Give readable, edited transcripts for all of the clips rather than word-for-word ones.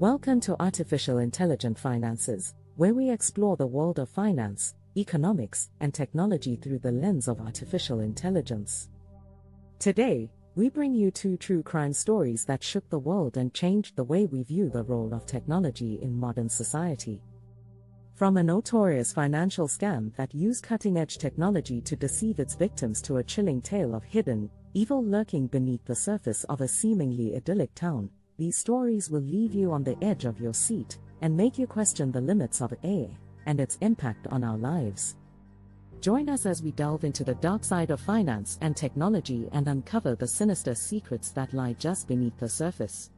Welcome to Artificial Intelligent Finances, where we explore the world of finance, economics, and technology through the lens of artificial intelligence. Today, we bring you two true crime stories that shook the world and changed the way we view the role of technology in modern society. From a notorious financial scam that used cutting-edge technology to deceive its victims to a chilling tale of hidden evil lurking beneath the surface of a seemingly idyllic town, these stories will leave you on the edge of your seat and make you question the limits of AI and its impact on our lives. Join us as we delve into the dark side of finance and technology and uncover the sinister secrets that lie just beneath the surface.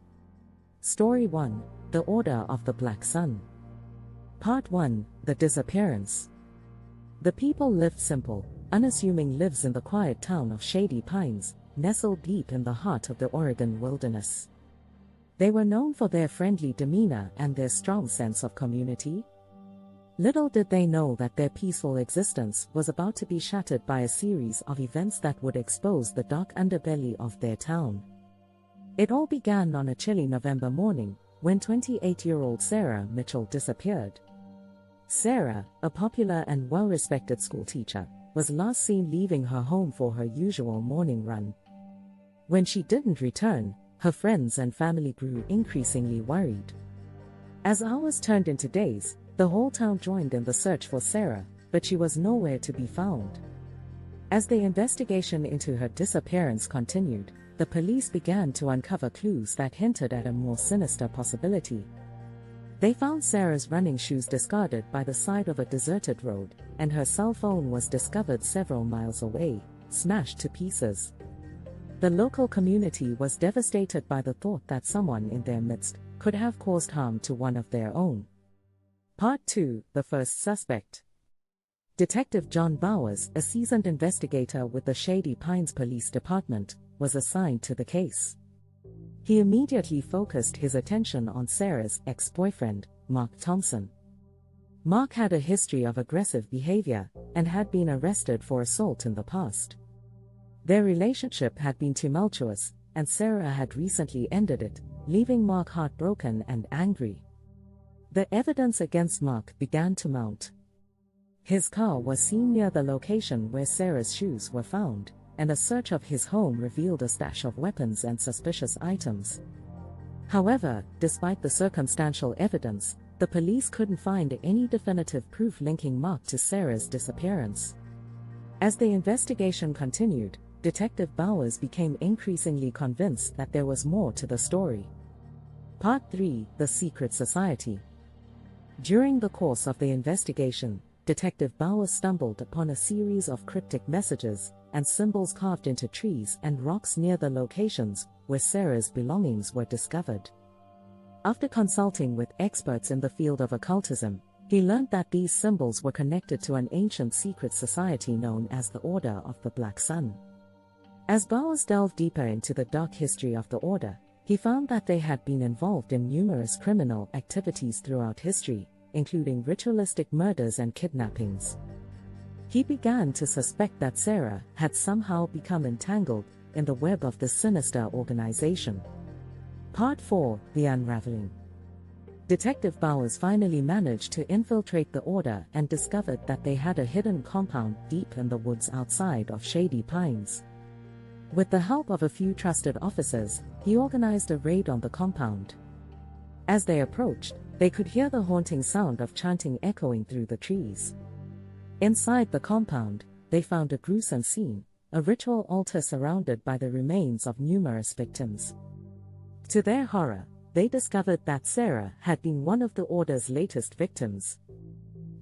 Story 1: The Order of the Black Sun. Part 1: The Disappearance. The people lived simple, unassuming lives in the quiet town of Shady Pines, nestled deep in the heart of the Oregon wilderness. They were known for their friendly demeanor and their strong sense of community. Little did they know that their peaceful existence was about to be shattered by a series of events that would expose the dark underbelly of their town. It all began on a chilly November morning, when 28-year-old Sarah Mitchell disappeared. Sarah, a popular and well-respected schoolteacher, was last seen leaving her home for her usual morning run. When she didn't return, her friends and family grew increasingly worried. As hours turned into days, the whole town joined in the search for Sarah, but she was nowhere to be found. As the investigation into her disappearance continued, the police began to uncover clues that hinted at a more sinister possibility. They found Sarah's running shoes discarded by the side of a deserted road, and her cell phone was discovered several miles away, smashed to pieces. The local community was devastated by the thought that someone in their midst could have caused harm to one of their own. Part 2: The First Suspect. Detective John Bowers, a seasoned investigator with the Shady Pines Police Department, was assigned to the case. He immediately focused his attention on Sarah's ex-boyfriend, Mark Thompson. Mark had a history of aggressive behavior and had been arrested for assault in the past. Their relationship had been tumultuous, and Sarah had recently ended it, leaving Mark heartbroken and angry. The evidence against Mark began to mount. His car was seen near the location where Sarah's shoes were found, and a search of his home revealed a stash of weapons and suspicious items. However, despite the circumstantial evidence, the police couldn't find any definitive proof linking Mark to Sarah's disappearance. As the investigation continued, Detective Bowers became increasingly convinced that there was more to the story. Part 3: The Secret Society. During the course of the investigation, Detective Bowers stumbled upon a series of cryptic messages and symbols carved into trees and rocks near the locations where Sarah's belongings were discovered. After consulting with experts in the field of occultism, he learned that these symbols were connected to an ancient secret society known as the Order of the Black Sun. As Bowers delved deeper into the dark history of the Order, he found that they had been involved in numerous criminal activities throughout history, including ritualistic murders and kidnappings. He began to suspect that Sarah had somehow become entangled in the web of this sinister organization. Part 4: The Unraveling. Detective Bowers finally managed to infiltrate the Order and discovered that they had a hidden compound deep in the woods outside of Shady Pines. With the help of a few trusted officers, he organized a raid on the compound. As they approached, they could hear the haunting sound of chanting echoing through the trees. Inside the compound, they found a gruesome scene, a ritual altar surrounded by the remains of numerous victims. To their horror, they discovered that Sarah had been one of the Order's latest victims.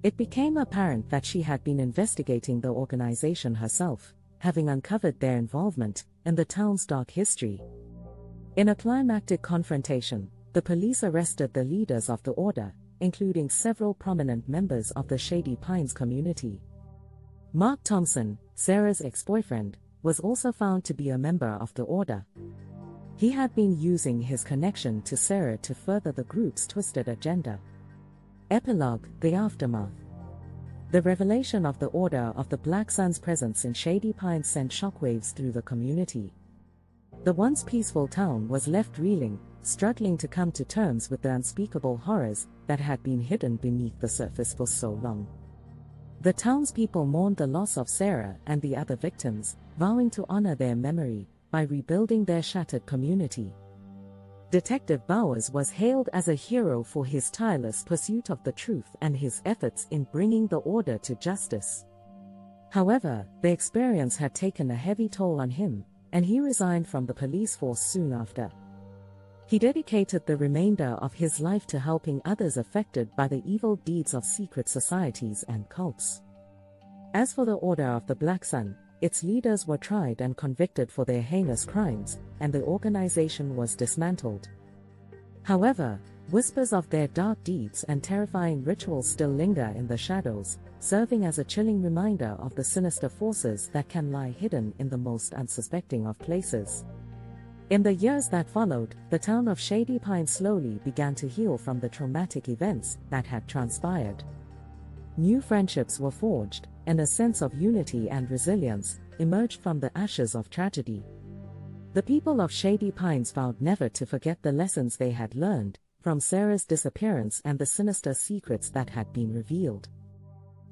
It became apparent that she had been investigating the organization herself, having uncovered their involvement in the town's dark history. In a climactic confrontation, the police arrested the leaders of the Order, including several prominent members of the Shady Pines community. Mark Thompson, Sarah's ex-boyfriend, was also found to be a member of the Order. He had been using his connection to Sarah to further the group's twisted agenda. Epilogue: The Aftermath. The revelation of the Order of the Black Sun's presence in Shady Pines sent shockwaves through the community. The once peaceful town was left reeling, struggling to come to terms with the unspeakable horrors that had been hidden beneath the surface for so long. The townspeople mourned the loss of Sarah and the other victims, vowing to honor their memory by rebuilding their shattered community. Detective Bowers was hailed as a hero for his tireless pursuit of the truth and his efforts in bringing the order to justice. However, the experience had taken a heavy toll on him, and he resigned from the police force soon after. He dedicated the remainder of his life to helping others affected by the evil deeds of secret societies and cults. As for the Order of the Black Sun, its leaders were tried and convicted for their heinous crimes, and the organization was dismantled. However, whispers of their dark deeds and terrifying rituals still linger in the shadows, serving as a chilling reminder of the sinister forces that can lie hidden in the most unsuspecting of places. In the years that followed, the town of Shady Pines slowly began to heal from the traumatic events that had transpired. New friendships were forged, and a sense of unity and resilience emerged from the ashes of tragedy. The people of Shady Pines vowed never to forget the lessons they had learned from Sarah's disappearance and the sinister secrets that had been revealed.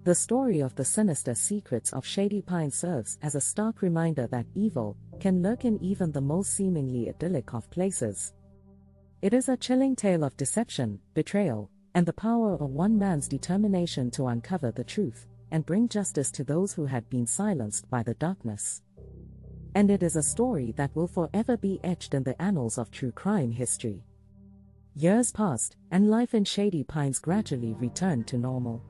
The story of the sinister secrets of Shady Pines serves as a stark reminder that evil can lurk in even the most seemingly idyllic of places. It is a chilling tale of deception, betrayal, and the power of one man's determination to uncover the truth and bring justice to those who had been silenced by the darkness. And it is a story that will forever be etched in the annals of true crime history. Years passed, and life in Shady Pines gradually returned to normal.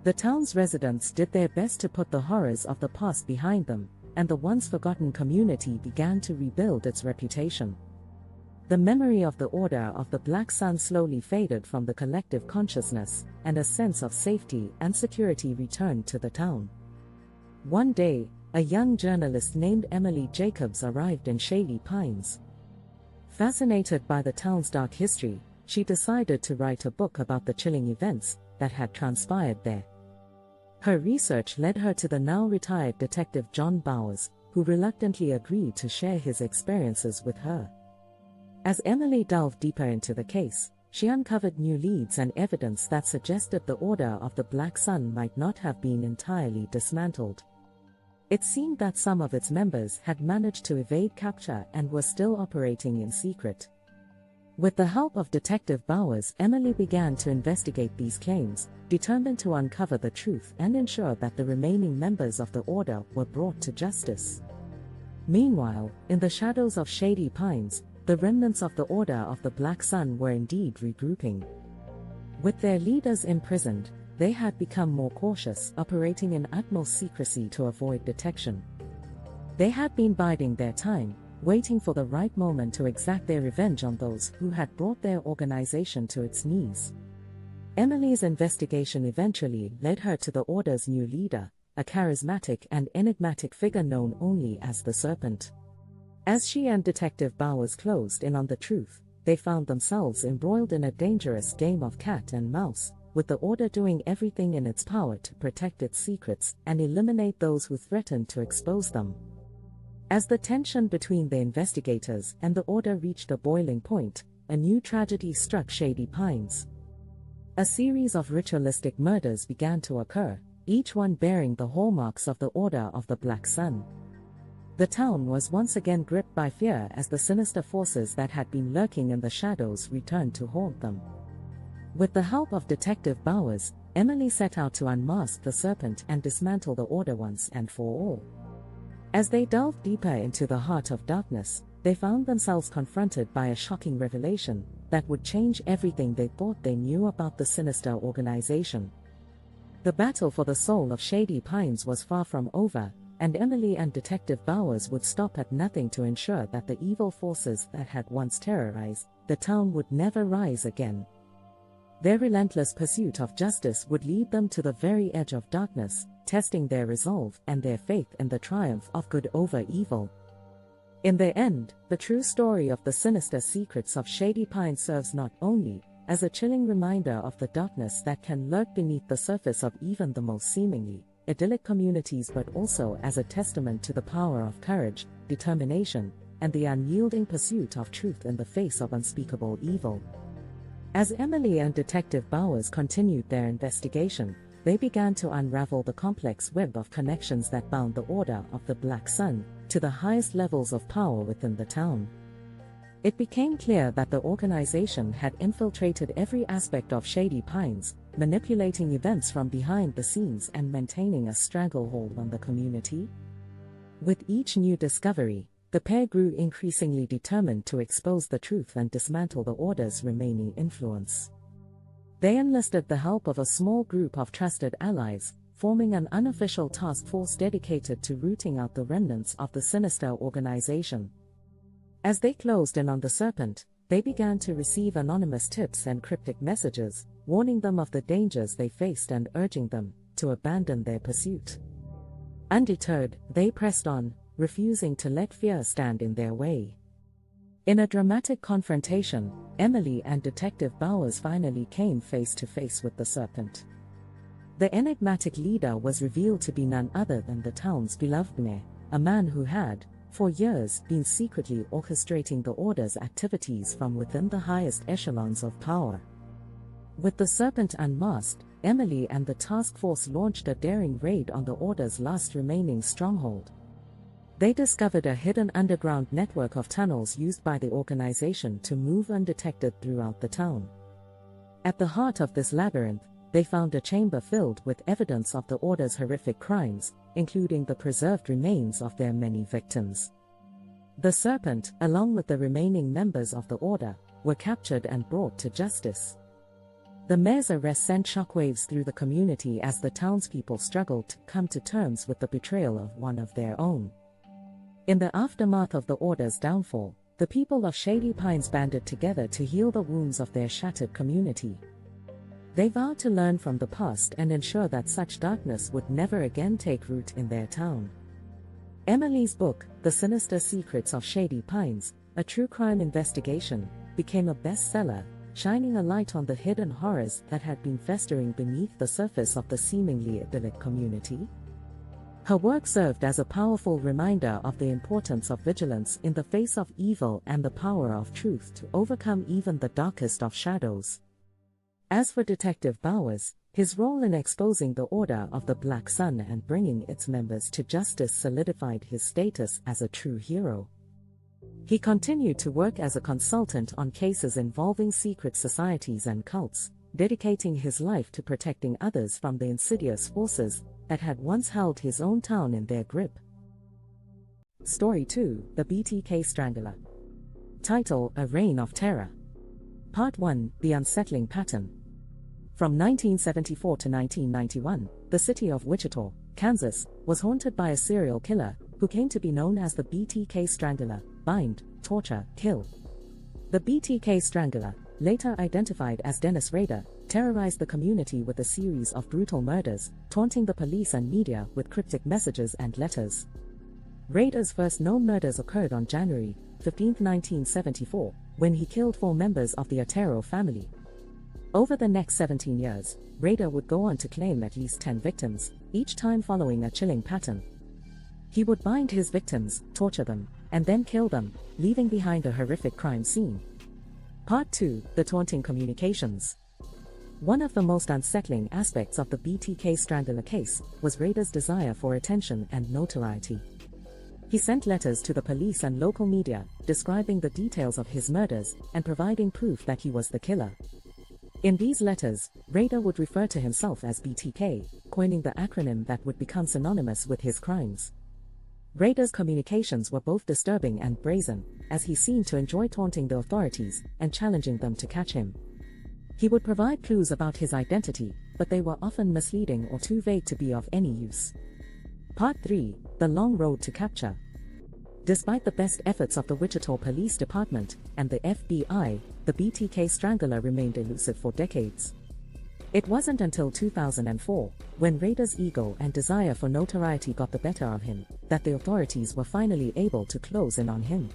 The town's residents did their best to put the horrors of the past behind them, and the once forgotten community began to rebuild its reputation. The memory of the Order of the Black Sun slowly faded from the collective consciousness, and a sense of safety and security returned to the town. One day, a young journalist named Emily Jacobs arrived in Shady Pines. Fascinated by the town's dark history, she decided to write a book about the chilling events that had transpired there. Her research led her to the now retired Detective John Bowers, who reluctantly agreed to share his experiences with her. As Emily delved deeper into the case, she uncovered new leads and evidence that suggested the Order of the Black Sun might not have been entirely dismantled. It seemed that some of its members had managed to evade capture and were still operating in secret. With the help of Detective Bowers, Emily began to investigate these claims, determined to uncover the truth and ensure that the remaining members of the Order were brought to justice. Meanwhile, in the shadows of Shady Pines, the remnants of the Order of the Black Sun were indeed regrouping. With their leaders imprisoned, they had become more cautious, operating in utmost secrecy to avoid detection. They had been biding their time, waiting for the right moment to exact their revenge on those who had brought their organization to its knees. Emily's investigation eventually led her to the Order's new leader, a charismatic and enigmatic figure known only as the Serpent. As she and Detective Bowers closed in on the truth, they found themselves embroiled in a dangerous game of cat and mouse, with the Order doing everything in its power to protect its secrets and eliminate those who threatened to expose them. As the tension between the investigators and the Order reached a boiling point, a new tragedy struck Shady Pines. A series of ritualistic murders began to occur, each one bearing the hallmarks of the Order of the Black Sun. The town was once again gripped by fear as the sinister forces that had been lurking in the shadows returned to haunt them. With the help of Detective Bowers, Emily set out to unmask the Serpent and dismantle the Order once and for all. As they delved deeper into the heart of darkness, they found themselves confronted by a shocking revelation that would change everything they thought they knew about the sinister organization. The battle for the soul of Shady Pines was far from over, and Emily and Detective Bowers would stop at nothing to ensure that the evil forces that had once terrorized the town would never rise again. Their relentless pursuit of justice would lead them to the very edge of darkness, testing their resolve and their faith in the triumph of good over evil. In the end, the true story of the sinister secrets of Shady Pines serves not only as a chilling reminder of the darkness that can lurk beneath the surface of even the most seemingly idyllic communities, but also as a testament to the power of courage, determination, and the unyielding pursuit of truth in the face of unspeakable evil. As Emily and Detective Bowers continued their investigation, they began to unravel the complex web of connections that bound the Order of the Black Sun to the highest levels of power within the town. It became clear that the organization had infiltrated every aspect of Shady Pines, manipulating events from behind the scenes and maintaining a stranglehold on the community. With each new discovery, the pair grew increasingly determined to expose the truth and dismantle the Order's remaining influence. They enlisted the help of a small group of trusted allies, forming an unofficial task force dedicated to rooting out the remnants of the sinister organization. As they closed in on the Serpent, they began to receive anonymous tips and cryptic messages, warning them of the dangers they faced and urging them to abandon their pursuit. Undeterred, they pressed on, refusing to let fear stand in their way. In a dramatic confrontation, Emily and Detective Bowers finally came face to face with the Serpent. The enigmatic leader was revealed to be none other than the town's beloved mayor, a man who had, for years, been secretly orchestrating the Order's activities from within the highest echelons of power. With the Serpent unmasked, Emily and the task force launched a daring raid on the Order's last remaining stronghold. They discovered a hidden underground network of tunnels used by the organization to move undetected throughout the town. At the heart of this labyrinth, they found a chamber filled with evidence of the Order's horrific crimes, including the preserved remains of their many victims. The Serpent, along with the remaining members of the Order, were captured and brought to justice. The mayor's arrest sent shockwaves through the community as the townspeople struggled to come to terms with the betrayal of one of their own. In the aftermath of the Order's downfall, the people of Shady Pines banded together to heal the wounds of their shattered community. They vowed to learn from the past and ensure that such darkness would never again take root in their town. Emily's book, The Sinister Secrets of Shady Pines, a true crime investigation, became a bestseller, shining a light on the hidden horrors that had been festering beneath the surface of the seemingly idyllic community. Her work served as a powerful reminder of the importance of vigilance in the face of evil and the power of truth to overcome even the darkest of shadows. As for Detective Bowers, his role in exposing the Order of the Black Sun and bringing its members to justice solidified his status as a true hero. He continued to work as a consultant on cases involving secret societies and cults, dedicating his life to protecting others from the insidious forces that had once held his own town in their grip. Story 2: The BTK Strangler. Title: A Reign of Terror. Part 1: The Unsettling Pattern. From 1974 to 1991, the city of Wichita, Kansas, was haunted by a serial killer who came to be known as the BTK Strangler: bind, torture, kill. The BTK Strangler, later identified as Dennis Rader, terrorized the community with a series of brutal murders, taunting the police and media with cryptic messages and letters. Rader's first known murders occurred on January 15, 1974, when he killed 4 members of the Otero family. Over the next 17 years, Rader would go on to claim at least 10 victims, each time following a chilling pattern. He would bind his victims, torture them, and then kill them, leaving behind a horrific crime scene. Part 2: The Taunting Communications. One of the most unsettling aspects of the BTK Strangler case was Rader's desire for attention and notoriety. He sent letters to the police and local media, describing the details of his murders and providing proof that he was the killer. In these letters, Rader would refer to himself as BTK, coining the acronym that would become synonymous with his crimes. Rader's communications were both disturbing and brazen, as he seemed to enjoy taunting the authorities and challenging them to catch him. He would provide clues about his identity, but they were often misleading or too vague to be of any use. Part 3: The Long Road to Capture. Despite the best efforts of the Wichita Police Department and the FBI, the BTK Strangler remained elusive for decades. It wasn't until 2004, when Rader's ego and desire for notoriety got the better of him, that the authorities were finally able to close in on him.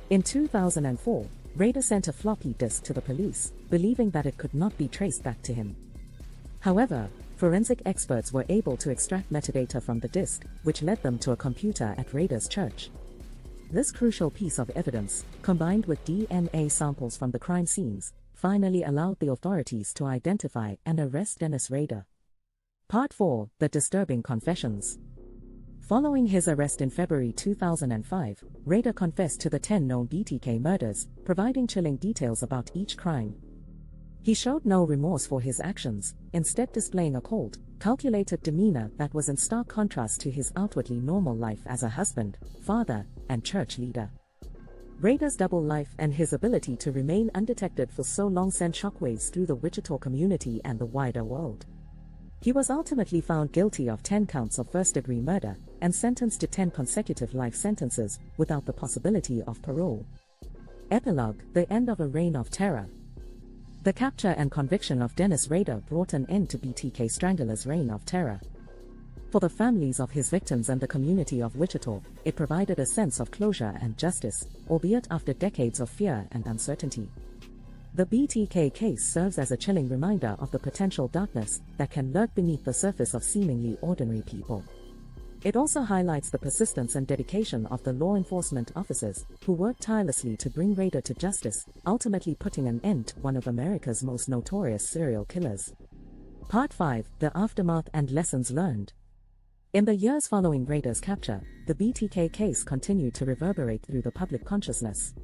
In 2004, Rader sent a floppy disk to the police, believing that it could not be traced back to him. However, forensic experts were able to extract metadata from the disk, which led them to a computer at Rader's church. This crucial piece of evidence, combined with DNA samples from the crime scenes, finally allowed the authorities to identify and arrest Dennis Rader. Part 4: The Disturbing Confessions. Following his arrest in February 2005, Rader confessed to the 10 known BTK murders, providing chilling details about each crime. He showed no remorse for his actions, instead displaying a cold, calculated demeanor that was in stark contrast to his outwardly normal life as a husband, father, and church leader. Rader's double life and his ability to remain undetected for so long sent shockwaves through the Wichita community and the wider world. He was ultimately found guilty of 10 counts of first-degree murder and sentenced to 10 consecutive life sentences without the possibility of parole. Epilogue: The end of a reign of terror. The capture and conviction of Dennis Rader brought an end to BTK Strangler's reign of terror. For the families of his victims and the community of Wichita, it provided a sense of closure and justice, albeit after decades of fear and uncertainty. The BTK case serves as a chilling reminder of the potential darkness that can lurk beneath the surface of seemingly ordinary people. It also highlights the persistence and dedication of the law enforcement officers who worked tirelessly to bring Rader to justice, ultimately putting an end to one of America's most notorious serial killers. Part 5: The Aftermath and Lessons Learned. In the years following Rader's capture, the BTK case continued to reverberate through the public consciousness.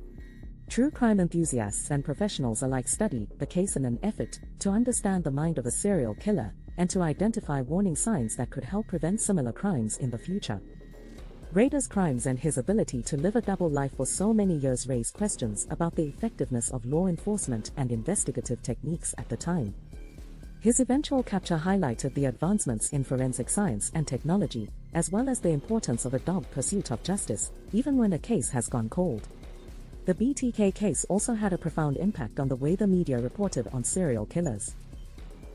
True crime enthusiasts and professionals alike studied the case in an effort to understand the mind of a serial killer and to identify warning signs that could help prevent similar crimes in the future. Rader's crimes and his ability to live a double life for so many years raised questions about the effectiveness of law enforcement and investigative techniques at the time. His eventual capture highlighted the advancements in forensic science and technology, as well as the importance of a dogged pursuit of justice, even when a case has gone cold. The BTK case also had a profound impact on the way the media reported on serial killers.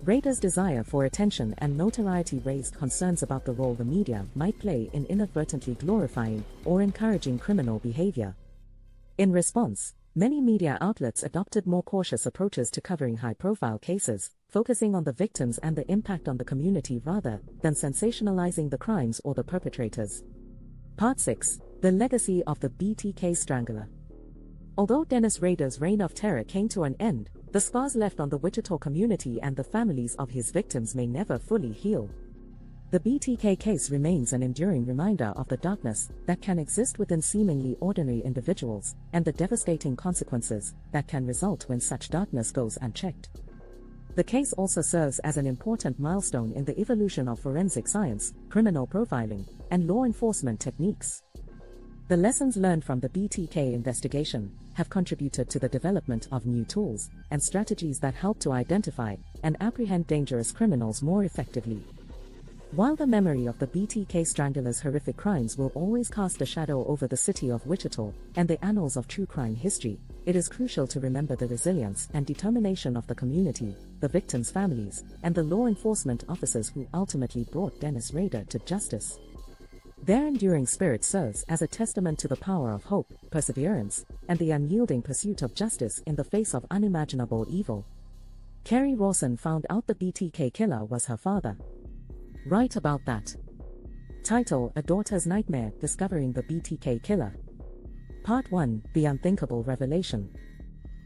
Rader's desire for attention and notoriety raised concerns about the role the media might play in inadvertently glorifying or encouraging criminal behavior. In response, many media outlets adopted more cautious approaches to covering high-profile cases, focusing on the victims and the impact on the community rather than sensationalizing the crimes or the perpetrators. Part 6: The Legacy of the BTK Strangler. Although Dennis Rader's reign of terror came to an end, the scars left on the Wichita community and the families of his victims may never fully heal. The BTK case remains an enduring reminder of the darkness that can exist within seemingly ordinary individuals, and the devastating consequences that can result when such darkness goes unchecked. The case also serves as an important milestone in the evolution of forensic science, criminal profiling, and law enforcement techniques. The lessons learned from the BTK investigation have contributed to the development of new tools and strategies that help to identify and apprehend dangerous criminals more effectively. While the memory of the BTK Strangler's horrific crimes will always cast a shadow over the city of Wichita and the annals of true crime history, it is crucial to remember the resilience and determination of the community, the victims' families, and the law enforcement officers who ultimately brought Dennis Rader to justice. Their enduring spirit serves as a testament to the power of hope, perseverance, and the unyielding pursuit of justice in the face of unimaginable evil. Kerri Rawson found out the BTK killer was her father. Write about that. Title: A Daughter's Nightmare: Discovering the BTK Killer. Part 1: The Unthinkable Revelation.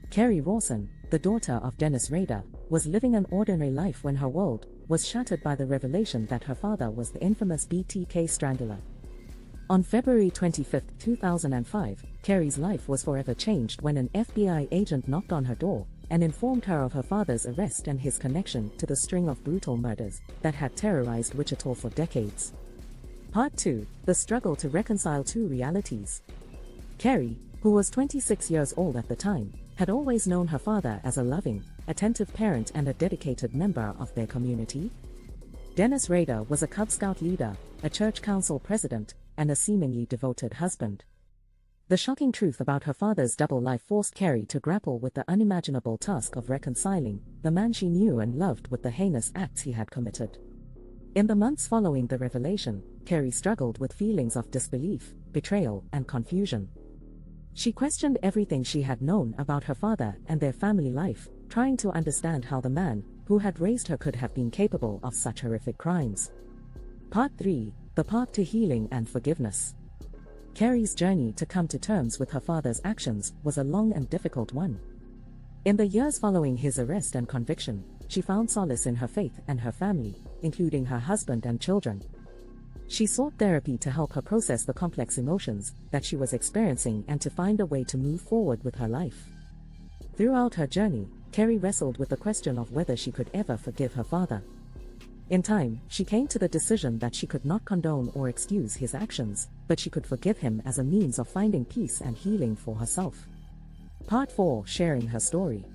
Kerri Rawson, the daughter of Dennis Rader, was living an ordinary life when her world was shattered by the revelation that her father was the infamous BTK Strangler. On February 25, 2005, Kerri's life was forever changed when an FBI agent knocked on her door and informed her of her father's arrest and his connection to the string of brutal murders that had terrorized Wichita for decades. Part 2: The Struggle to Reconcile Two Realities. Kerri, who was 26 years old at the time, had always known her father as a loving, attentive parent and a dedicated member of their community. Dennis Rader was a Cub Scout leader, a church council president, and a seemingly devoted husband. The shocking truth about her father's double life forced Kerri to grapple with the unimaginable task of reconciling the man she knew and loved with the heinous acts he had committed. In the months following the revelation, Kerri struggled with feelings of disbelief, betrayal, and confusion. She questioned everything she had known about her father and their family life, trying to understand how the man who had raised her could have been capable of such horrific crimes. Part 3: The Path to Healing and Forgiveness. Carrie's journey to come to terms with her father's actions was a long and difficult one. In the years following his arrest and conviction, she found solace in her faith and her family, including her husband and children. She sought therapy to help her process the complex emotions that she was experiencing and to find a way to move forward with her life. Throughout her journey, Carrie wrestled with the question of whether she could ever forgive her father. In time, she came to the decision that she could not condone or excuse his actions, but she could forgive him as a means of finding peace and healing for herself. Part 4: Sharing her story.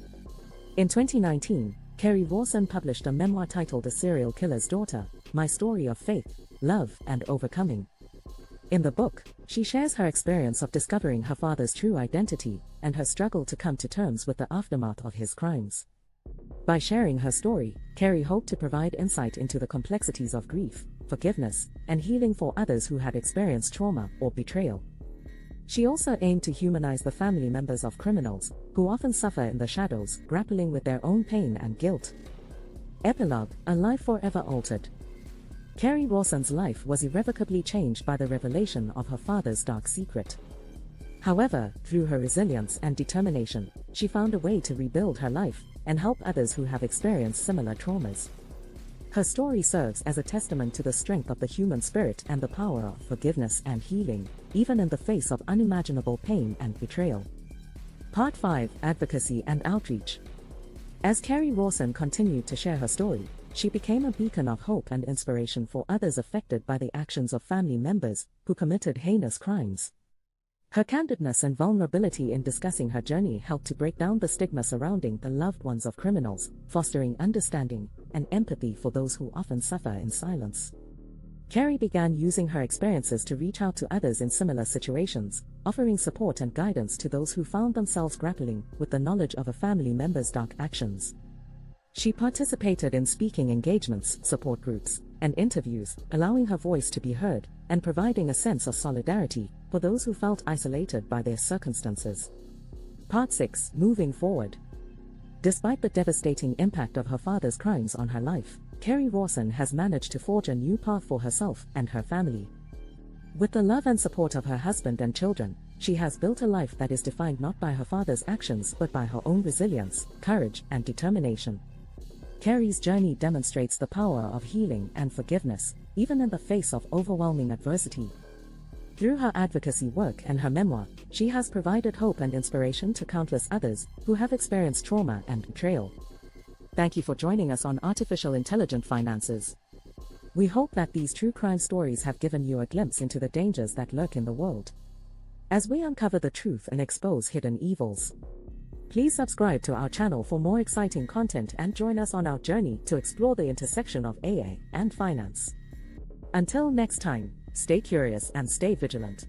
In 2019, Carrie Rawson published a memoir titled A Serial Killer's Daughter: My Story of Faith, Love, and Overcoming. In the book, she shares her experience of discovering her father's true identity and her struggle to come to terms with the aftermath of his crimes. By sharing her story, Carrie hoped to provide insight into the complexities of grief, forgiveness, and healing for others who had experienced trauma or betrayal. She also aimed to humanize the family members of criminals, who often suffer in the shadows, grappling with their own pain and guilt. Epilogue: A Life Forever Altered. Carrie Rawson's life was irrevocably changed by the revelation of her father's dark secret. However, through her resilience and determination, she found a way to rebuild her life and help others who have experienced similar traumas. Her story serves as a testament to the strength of the human spirit and the power of forgiveness and healing, even in the face of unimaginable pain and betrayal. Part 5: Advocacy and Outreach. As Carrie Rawson continued to share her story, she became a beacon of hope and inspiration for others affected by the actions of family members who committed heinous crimes. Her candidness and vulnerability in discussing her journey helped to break down the stigma surrounding the loved ones of criminals, fostering understanding and empathy for those who often suffer in silence. Carrie began using her experiences to reach out to others in similar situations, offering support and guidance to those who found themselves grappling with the knowledge of a family member's dark actions. She participated in speaking engagements, support groups, and interviews, allowing her voice to be heard and providing a sense of solidarity for those who felt isolated by their circumstances. Part 6: Moving Forward. Despite the devastating impact of her father's crimes on her life, Carrie Rawson has managed to forge a new path for herself and her family. With the love and support of her husband and children, she has built a life that is defined not by her father's actions but by her own resilience, courage, and determination. Carrie's journey demonstrates the power of healing and forgiveness, even in the face of overwhelming adversity. Through her advocacy work and her memoir, she has provided hope and inspiration to countless others who have experienced trauma and betrayal. Thank you for joining us on Artificial Intelligent Finances. We hope that these true crime stories have given you a glimpse into the dangers that lurk in the world, as we uncover the truth and expose hidden evils. Please subscribe to our channel for more exciting content and join us on our journey to explore the intersection of AI and finance. Until next time, stay curious and stay vigilant.